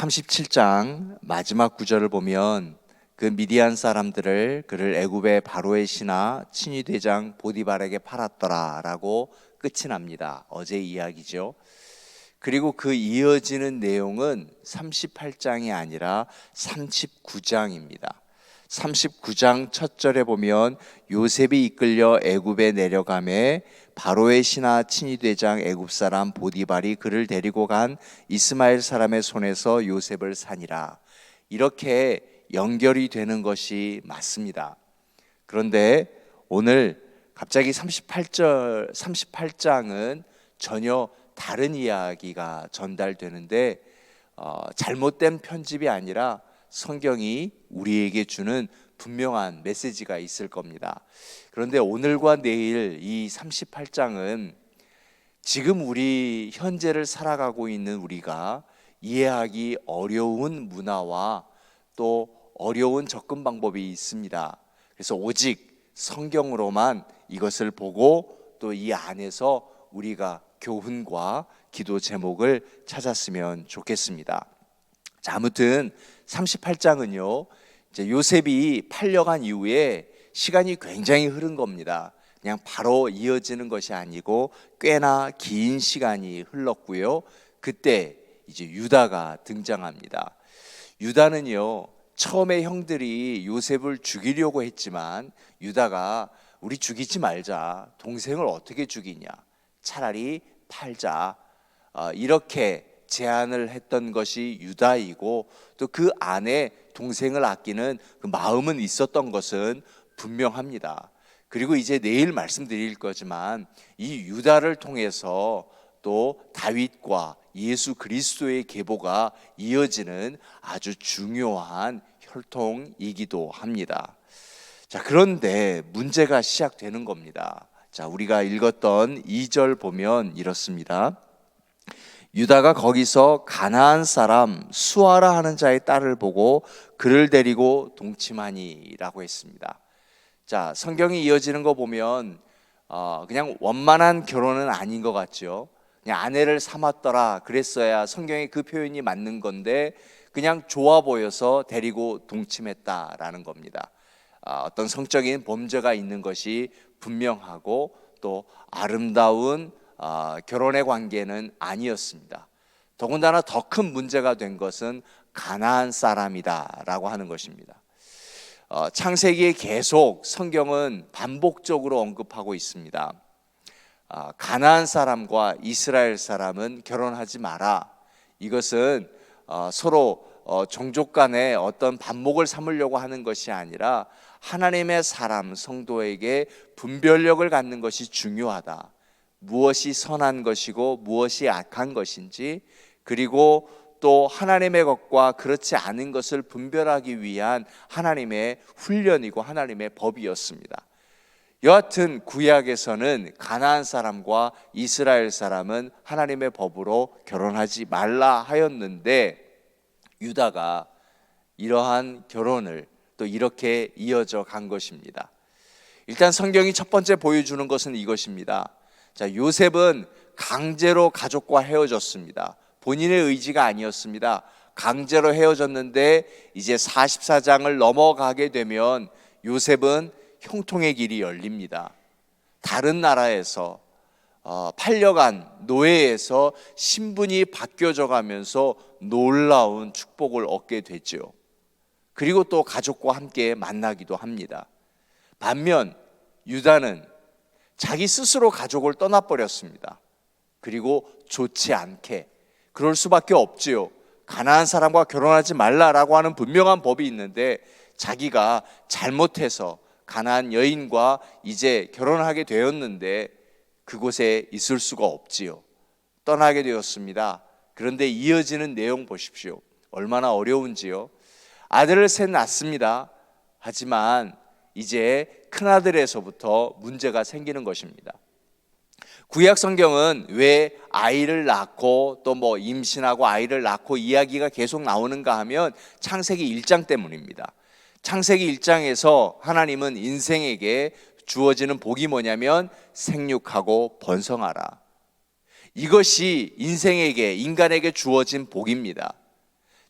37장 마지막 구절을 보면 그 미디안 사람들을 그를 애굽의 바로의 신하 친위 대장 보디발에게 팔았더라라고 끝이 납니다. 어제 이야기죠. 그리고 그 이어지는 내용은 38장이 아니라 39장입니다. 39장 첫 절에 보면 요셉이 이끌려 애굽에 내려가매 바로의 신하 친위 대장 애굽 사람 보디발이 그를 데리고 간 이스마엘 사람의 손에서 요셉을 사니라. 이렇게 연결이 되는 것이 맞습니다. 그런데 오늘 갑자기 38장은 전혀 다른 이야기가 전달되는데 잘못된 편집이 아니라 성경이 우리에게 주는 분명한 메시지가 있을 겁니다. 그런데 오늘과 내일 이 38장은 지금 우리 현재를 살아가고 있는 우리가 이해하기 어려운 문화와 또 어려운 접근 방법이 있습니다. 그래서 오직 성경으로만 이것을 보고 또 이 안에서 우리가 교훈과 기도 제목을 찾았으면 좋겠습니다. 자, 아무튼 38장은요, 이제 요셉이 팔려간 이후에 시간이 굉장히 흐른 겁니다. 그냥 바로 이어지는 것이 아니고 꽤나 긴 시간이 흘렀고요. 그때 이제 유다가 등장합니다. 유다는요, 처음에 형들이 요셉을 죽이려고 했지만 유다가 우리 죽이지 말자, 동생을 어떻게 죽이냐, 차라리 팔자, 이렇게 제안을 했던 것이 유다이고 또 그 안에 동생을 아끼는 그 마음은 있었던 것은 분명합니다. 그리고 이제 내일 말씀드릴 거지만 이 유다를 통해서 또 다윗과 예수 그리스도의 계보가 이어지는 아주 중요한 혈통이기도 합니다. 자, 그런데 문제가 시작되는 겁니다. 자, 우리가 읽었던 2절 보면 이렇습니다. 유다가 거기서 가나안 사람 수아라 하는 자의 딸을 보고 그를 데리고 동침하니라고 했습니다. 자, 성경이 이어지는 거 보면 그냥 원만한 결혼은 아닌 것 같죠. 그냥 아내를 삼았더라 그랬어야 성경에 그 표현이 맞는 건데 그냥 좋아 보여서 데리고 동침했다라는 겁니다. 어떤 성적인 범죄가 있는 것이 분명하고 또 아름다운 결혼의 관계는 아니었습니다. 더군다나 더 큰 문제가 된 것은 가나안 사람이다라고 하는 것입니다. 창세기에 계속 성경은 반복적으로 언급하고 있습니다. 가나안 사람과 이스라엘 사람은 결혼하지 마라. 이것은 서로 종족 간에 어떤 반목을 삼으려고 하는 것이 아니라 하나님의 사람 성도에게 분별력을 갖는 것이 중요하다. 무엇이 선한 것이고 무엇이 악한 것인지, 그리고 또 하나님의 것과 그렇지 않은 것을 분별하기 위한 하나님의 훈련이고 하나님의 법이었습니다. 여하튼 구약에서는 가나안 사람과 이스라엘 사람은 하나님의 법으로 결혼하지 말라 하였는데 유다가 이러한 결혼을 또 이렇게 이어져 간 것입니다. 일단 성경이 첫 번째 보여주는 것은 이것입니다. 자, 요셉은 강제로 가족과 헤어졌습니다. 본인의 의지가 아니었습니다. 강제로 헤어졌는데 이제 44장을 넘어가게 되면 요셉은 형통의 길이 열립니다. 다른 나라에서 팔려간 노예에서 신분이 바뀌어져 가면서 놀라운 축복을 얻게 되죠. 그리고 또 가족과 함께 만나기도 합니다. 반면 유다는 자기 스스로 가족을 떠나버렸습니다. 그리고 좋지 않게 그럴 수밖에 없지요. 가나안 사람과 결혼하지 말라라고 하는 분명한 법이 있는데 자기가 잘못해서 가나안 여인과 이제 결혼하게 되었는데 그곳에 있을 수가 없지요. 떠나게 되었습니다. 그런데 이어지는 내용 보십시오. 얼마나 어려운지요. 아들을 셋 낳습니다. 하지만 이제 큰아들에서부터 문제가 생기는 것입니다. 구약 성경은 왜 아이를 낳고 또 임신하고 아이를 낳고 이야기가 계속 나오는가 하면 창세기 1장 때문입니다. 창세기 1장에서 하나님은 인생에게 주어지는 복이 뭐냐면 생육하고 번성하라. 이것이 인생에게 인간에게 주어진 복입니다.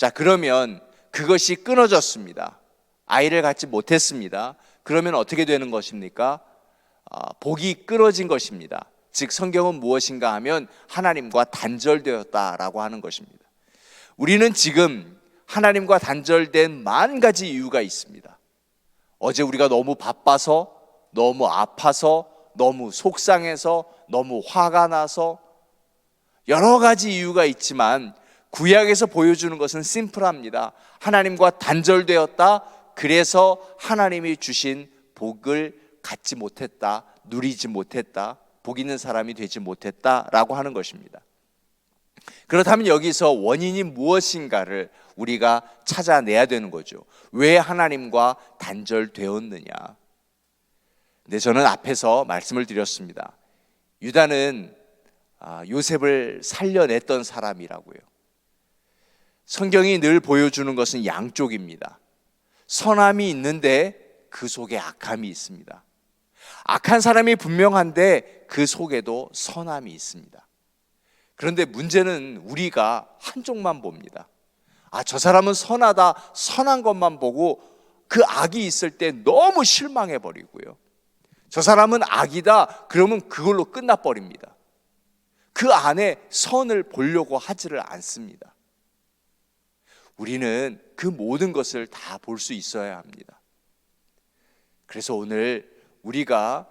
자, 그러면 그것이 끊어졌습니다. 아이를 갖지 못했습니다. 그러면 어떻게 되는 것입니까? 복이 끊어진 것입니다. 즉 성경은 무엇인가 하면 하나님과 단절되었다라고 하는 것입니다. 우리는 지금 하나님과 단절된 만 가지 이유가 있습니다. 어제 우리가 너무 바빠서, 너무 아파서, 너무 속상해서, 너무 화가 나서, 여러 가지 이유가 있지만 구약에서 보여주는 것은 심플합니다. 하나님과 단절되었다. 그래서 하나님이 주신 복을 갖지 못했다, 누리지 못했다, 복 있는 사람이 되지 못했다라고 하는 것입니다. 그렇다면 여기서 원인이 무엇인가를 우리가 찾아내야 되는 거죠. 왜 하나님과 단절되었느냐? 근데 저는 앞에서 말씀을 드렸습니다. 유다는 요셉을 살려냈던 사람이라고요. 성경이 늘 보여주는 것은 양쪽입니다. 선함이 있는데 그 속에 악함이 있습니다. 악한 사람이 분명한데 그 속에도 선함이 있습니다. 그런데 문제는 우리가 한쪽만 봅니다. 저 사람은 선하다, 선한 것만 보고 그 악이 있을 때 너무 실망해 버리고요. 저 사람은 악이다, 그러면 그걸로 끝나버립니다. 그 안에 선을 보려고 하지를 않습니다. 우리는 그 모든 것을 다 볼 수 있어야 합니다. 그래서 오늘 우리가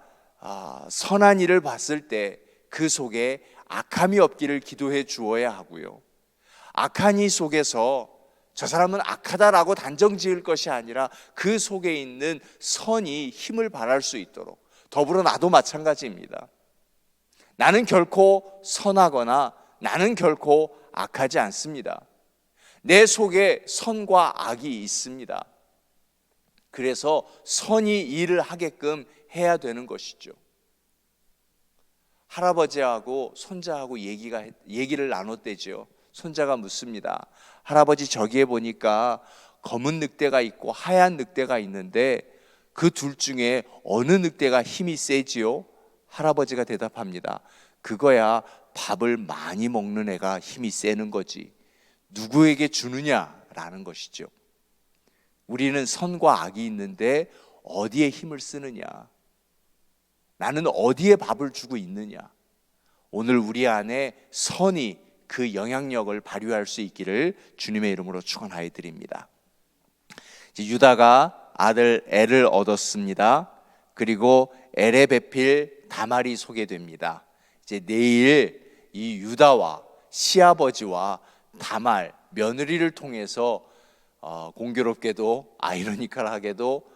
선한 일을 봤을 때 그 속에 악함이 없기를 기도해 주어야 하고요. 악한 이 속에서 저 사람은 악하다라고 단정 지을 것이 아니라 그 속에 있는 선이 힘을 발할 수 있도록, 더불어 나도 마찬가지입니다. 나는 결코 선하거나 나는 결코 악하지 않습니다. 내 속에 선과 악이 있습니다. 그래서 선이 일을 하게끔 해야 되는 것이죠. 할아버지하고 손자하고 얘기를 나눴대죠. 손자가 묻습니다. 할아버지, 저기에 보니까 검은 늑대가 있고 하얀 늑대가 있는데 그 둘 중에 어느 늑대가 힘이 세지요? 할아버지가 대답합니다. 그거야 밥을 많이 먹는 애가 힘이 세는 거지. 누구에게 주느냐라는 것이죠. 우리는 선과 악이 있는데 어디에 힘을 쓰느냐? 나는 어디에 밥을 주고 있느냐? 오늘 우리 안에 선이 그 영향력을 발휘할 수 있기를 주님의 이름으로 축원하여 드립니다. 이제 유다가 아들 엘을 얻었습니다. 그리고 엘의 배필 다말이 소개됩니다. 이제 내일 이 유다와 시아버지와 다말 며느리를 통해서 공교롭게도 아이러니컬하게도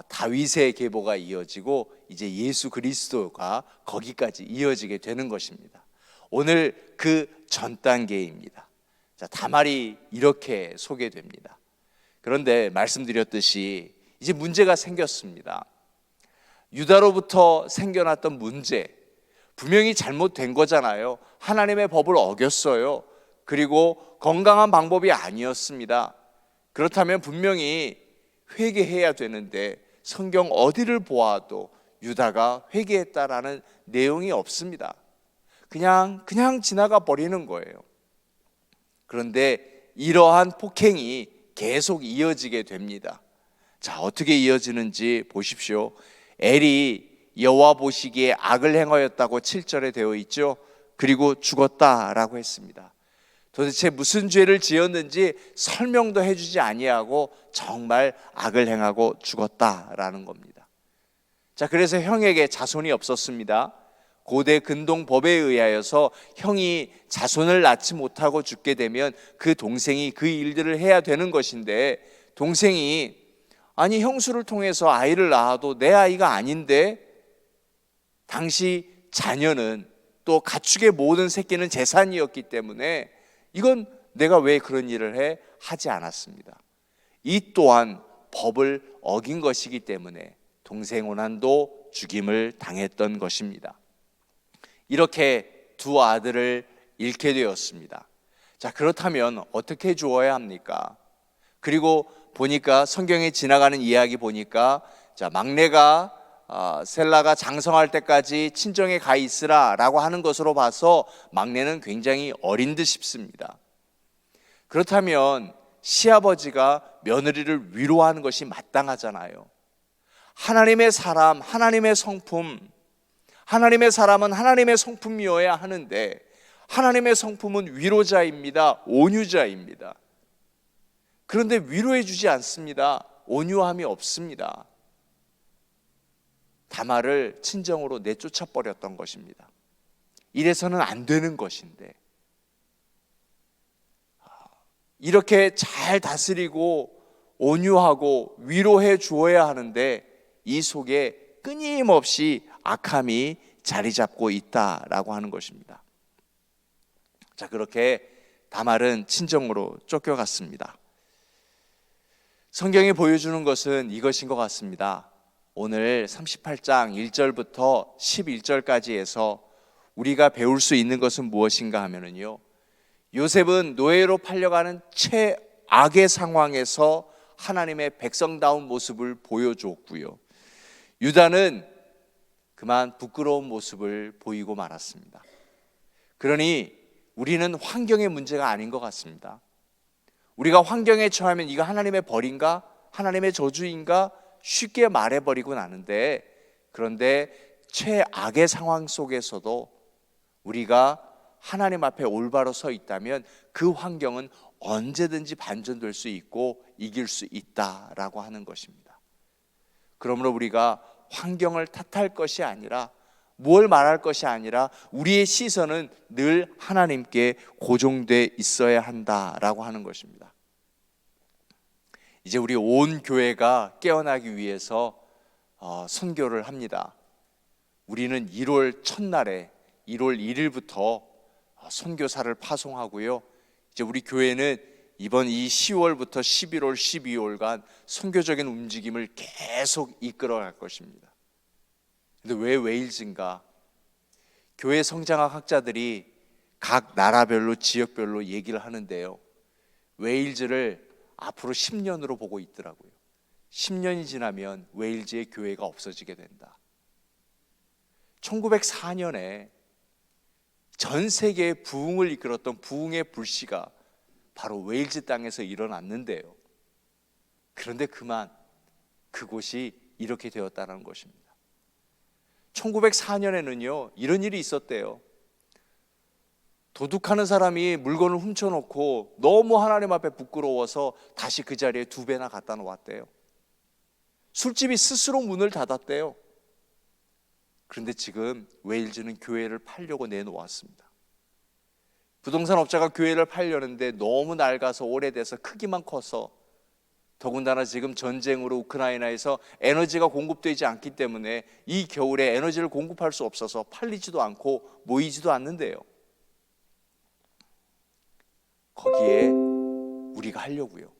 다윗의 계보가 이어지고 이제 예수 그리스도가 거기까지 이어지게 되는 것입니다. 오늘 그 전 단계입니다. 자, 다말이 이렇게 소개됩니다. 그런데 말씀드렸듯이 이제 문제가 생겼습니다. 유다로부터 생겨났던 문제, 분명히 잘못된 거잖아요. 하나님의 법을 어겼어요. 그리고 건강한 방법이 아니었습니다. 그렇다면 분명히 회개해야 되는데 성경 어디를 보아도 유다가 회개했다라는 내용이 없습니다. 그냥 지나가 버리는 거예요. 그런데 이러한 폭행이 계속 이어지게 됩니다. 자, 어떻게 이어지는지 보십시오. 엘이 여호와 보시기에 악을 행하였다고 7절에 되어 있죠. 그리고 죽었다라고 했습니다. 도대체 무슨 죄를 지었는지 설명도 해주지 아니하고 정말 악을 행하고 죽었다라는 겁니다. 자, 그래서 형에게 자손이 없었습니다. 고대 근동 법에 의하여서 형이 자손을 낳지 못하고 죽게 되면 그 동생이 그 일들을 해야 되는 것인데, 동생이 아니 형수를 통해서 아이를 낳아도 내 아이가 아닌데, 당시 자녀는 또 가축의 모든 새끼는 재산이었기 때문에 이건 내가 왜 그런 일을 해? 하지 않았습니다. 이 또한 법을 어긴 것이기 때문에 동생 오난도 죽임을 당했던 것입니다. 이렇게 두 아들을 잃게 되었습니다. 자, 그렇다면 어떻게 주어야 합니까? 그리고 보니까 성경에 지나가는 이야기 보니까, 자, 막내가 셀라가 장성할 때까지 친정에 가 있으라 라고 하는 것으로 봐서 막내는 굉장히 어린 듯 싶습니다. 그렇다면 시아버지가 며느리를 위로하는 것이 마땅하잖아요. 하나님의 사람, 하나님의 성품, 하나님의 사람은 하나님의 성품이어야 하는데 하나님의 성품은 위로자입니다. 온유자입니다. 그런데 위로해 주지 않습니다. 온유함이 없습니다. 다말을 친정으로 내쫓아 버렸던 것입니다. 이래서는 안 되는 것인데 이렇게 잘 다스리고 온유하고 위로해 주어야 하는데 이 속에 끊임없이 악함이 자리 잡고 있다라고 하는 것입니다. 자, 그렇게 다말은 친정으로 쫓겨갔습니다. 성경이 보여주는 것은 이것인 것 같습니다. 오늘 38장 1절부터 11절까지 해서 우리가 배울 수 있는 것은 무엇인가 하면요, 요셉은 노예로 팔려가는 최악의 상황에서 하나님의 백성다운 모습을 보여주었고요, 유다는 그만 부끄러운 모습을 보이고 말았습니다. 그러니 우리는 환경의 문제가 아닌 것 같습니다. 우리가 환경에 처하면 이거 하나님의 벌인가? 하나님의 저주인가? 쉽게 말해버리고 나는데, 그런데 최악의 상황 속에서도 우리가 하나님 앞에 올바로 서 있다면 그 환경은 언제든지 반전될 수 있고 이길 수 있다라고 하는 것입니다. 그러므로 우리가 환경을 탓할 것이 아니라, 뭘 말할 것이 아니라 우리의 시선은 늘 하나님께 고정돼 있어야 한다라고 하는 것입니다. 이제 우리 온 교회가 깨어나기 위해서 선교를 합니다. 우리는 1월 첫날에 1월 1일부터 선교사를 파송하고요, 이제 우리 교회는 이번 이 10월부터 11월, 12월간 선교적인 움직임을 계속 이끌어갈 것입니다. 근데 왜 웨일즈인가? 교회 성장학 학자들이 각 나라별로 지역별로 얘기를 하는데요, 웨일즈를 앞으로 10년으로 보고 있더라고요. 10년이 지나면 웨일즈의 교회가 없어지게 된다. 1904년에 전 세계의 부흥을 이끌었던 부흥의 불씨가 바로 웨일즈 땅에서 일어났는데요, 그런데 그만 그곳이 이렇게 되었다는 것입니다. 1904년에는요 이런 일이 있었대요. 도둑하는 사람이 물건을 훔쳐놓고 너무 하나님 앞에 부끄러워서 다시 그 자리에 2배나 갖다 놓았대요. 술집이 스스로 문을 닫았대요. 그런데 지금 웨일즈는 교회를 팔려고 내놓았습니다. 부동산 업자가 교회를 팔려는데 너무 낡아서 오래돼서 크기만 커서, 더군다나 지금 전쟁으로 우크라이나에서 에너지가 공급되지 않기 때문에 이 겨울에 에너지를 공급할 수 없어서 팔리지도 않고 모이지도 않는데요, 거기에 우리가 하려고요.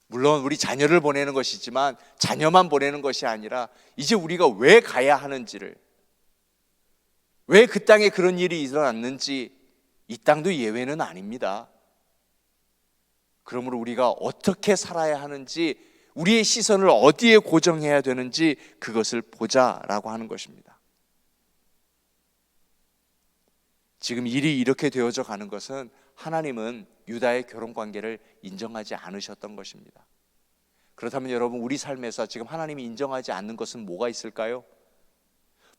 물론 우리 자녀를 보내는 것이지만 자녀만 보내는 것이 아니라 이제 우리가 왜 가야 하는지를, 왜 그 땅에 그런 일이 일어났는지, 이 땅도 예외는 아닙니다. 그러므로 우리가 어떻게 살아야 하는지, 우리의 시선을 어디에 고정해야 되는지 그것을 보자라고 하는 것입니다. 지금 일이 이렇게 되어져 가는 것은 하나님은 유다의 결혼관계를 인정하지 않으셨던 것입니다. 그렇다면 여러분, 우리 삶에서 지금 하나님이 인정하지 않는 것은 뭐가 있을까요?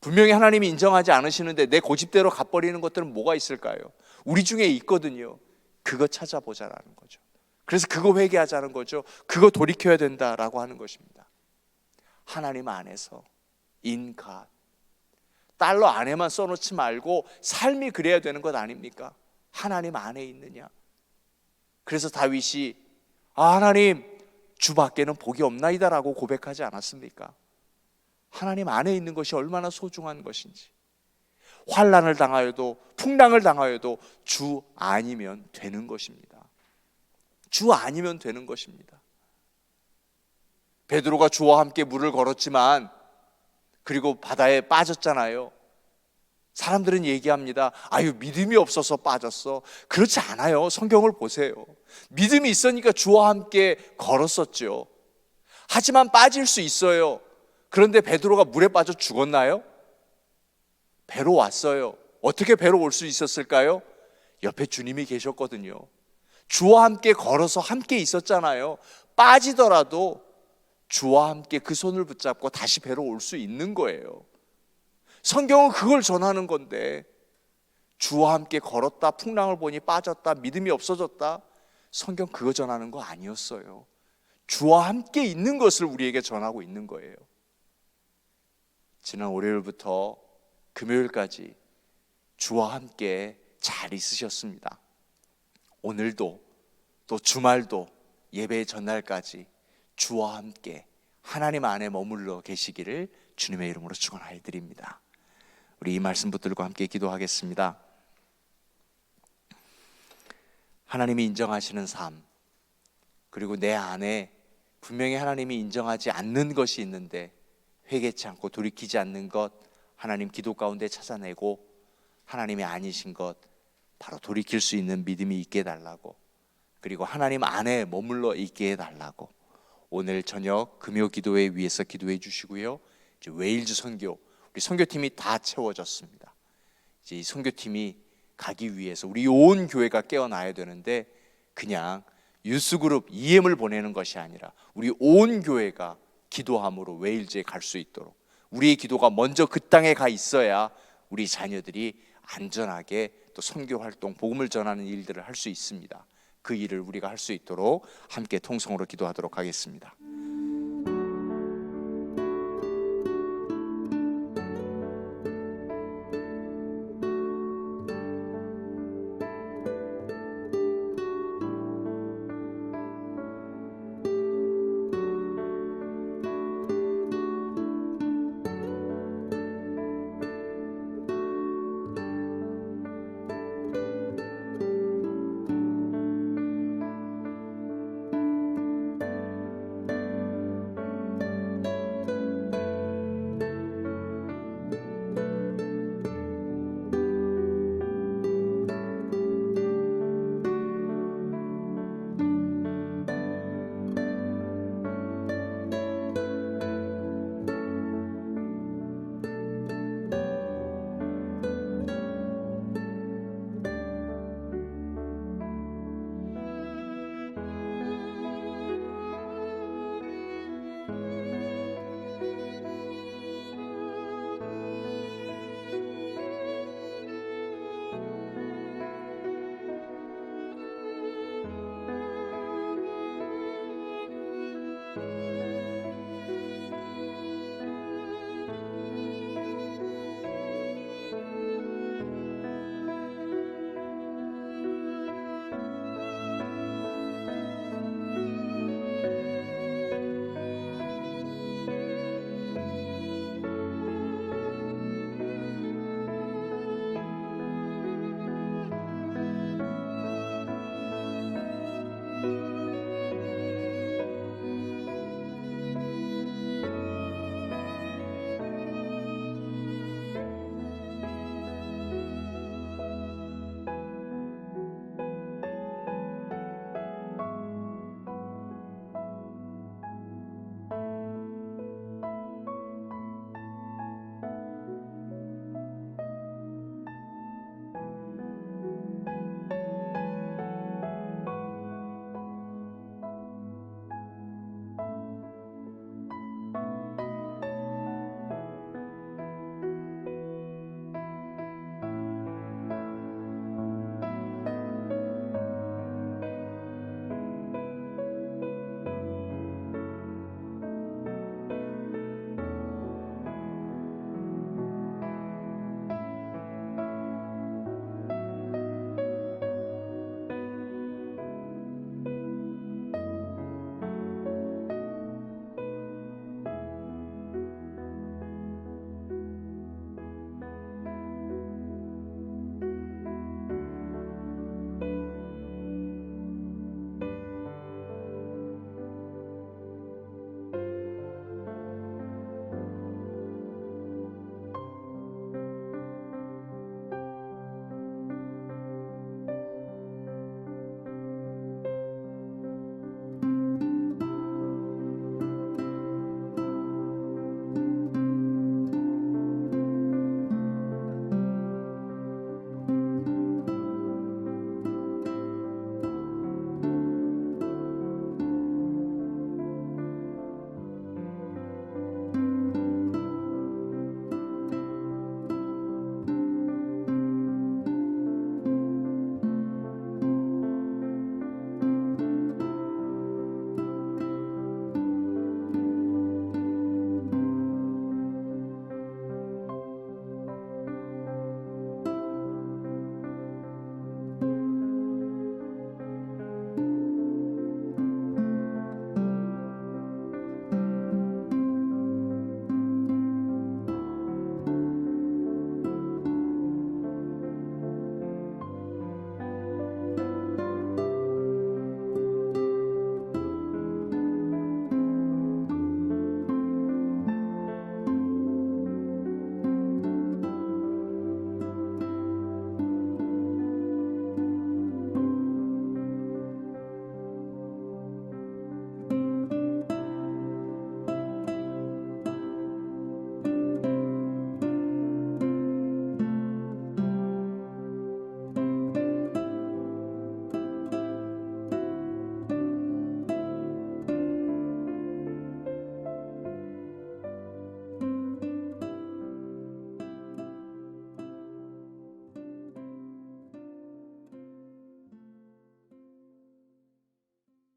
분명히 하나님이 인정하지 않으시는데 내 고집대로 가버리는 것들은 뭐가 있을까요? 우리 중에 있거든요. 그거 찾아보자라는 거죠. 그래서 그거 회개하자는 거죠. 그거 돌이켜야 된다라고 하는 것입니다. 하나님 안에서 인간, 달러 안에만 써놓지 말고 삶이 그래야 되는 것 아닙니까? 하나님 안에 있느냐? 그래서 다윗이 하나님, 주 밖에는 복이 없나이다라고 고백하지 않았습니까? 하나님 안에 있는 것이 얼마나 소중한 것인지. 환난을 당하여도 풍랑을 당하여도 주 아니면 되는 것입니다. 주 아니면 되는 것입니다. 베드로가 주와 함께 물을 걸었지만 그리고 바다에 빠졌잖아요. 사람들은 얘기합니다. 아유, 믿음이 없어서 빠졌어. 그렇지 않아요. 성경을 보세요. 믿음이 있으니까 주와 함께 걸었었죠. 하지만 빠질 수 있어요. 그런데 베드로가 물에 빠져 죽었나요? 배로 왔어요. 어떻게 배로 올 수 있었을까요? 옆에 주님이 계셨거든요. 주와 함께 걸어서 함께 있었잖아요. 빠지더라도 주와 함께 그 손을 붙잡고 다시 배로 올 수 있는 거예요. 성경은 그걸 전하는 건데, 주와 함께 걸었다, 풍랑을 보니 빠졌다, 믿음이 없어졌다, 성경 그거 전하는 거 아니었어요. 주와 함께 있는 것을 우리에게 전하고 있는 거예요. 지난 월요일부터 금요일까지 주와 함께 잘 있으셨습니다. 오늘도 또 주말도 예배 전날까지 주와 함께 하나님 안에 머물러 계시기를 주님의 이름으로 축원하여 드립니다. 우리 이 말씀 붙들고 함께 기도하겠습니다. 하나님이 인정하시는 삶, 그리고 내 안에 분명히 하나님이 인정하지 않는 것이 있는데 회개치 않고 돌이키지 않는 것, 하나님 기도 가운데 찾아내고 하나님이 아니신 것 바로 돌이킬 수 있는 믿음이 있게 해달라고, 그리고 하나님 안에 머물러 있게 해달라고 오늘 저녁 금요 기도회 위에서 기도해 주시고요. 이제 웨일즈 선교, 우리 선교팀이 다 채워졌습니다. 이제 이 선교팀이 가기 위해서 우리 온 교회가 깨어나야 되는데, 그냥 유스그룹 EM을 보내는 것이 아니라 우리 온 교회가 기도함으로 웨일즈에 갈 수 있도록, 우리의 기도가 먼저 그 땅에 가 있어야 우리 자녀들이 안전하게 또 선교 활동, 복음을 전하는 일들을 할 수 있습니다. 그 일을 우리가 할 수 있도록 함께 통성으로 기도하도록 하겠습니다.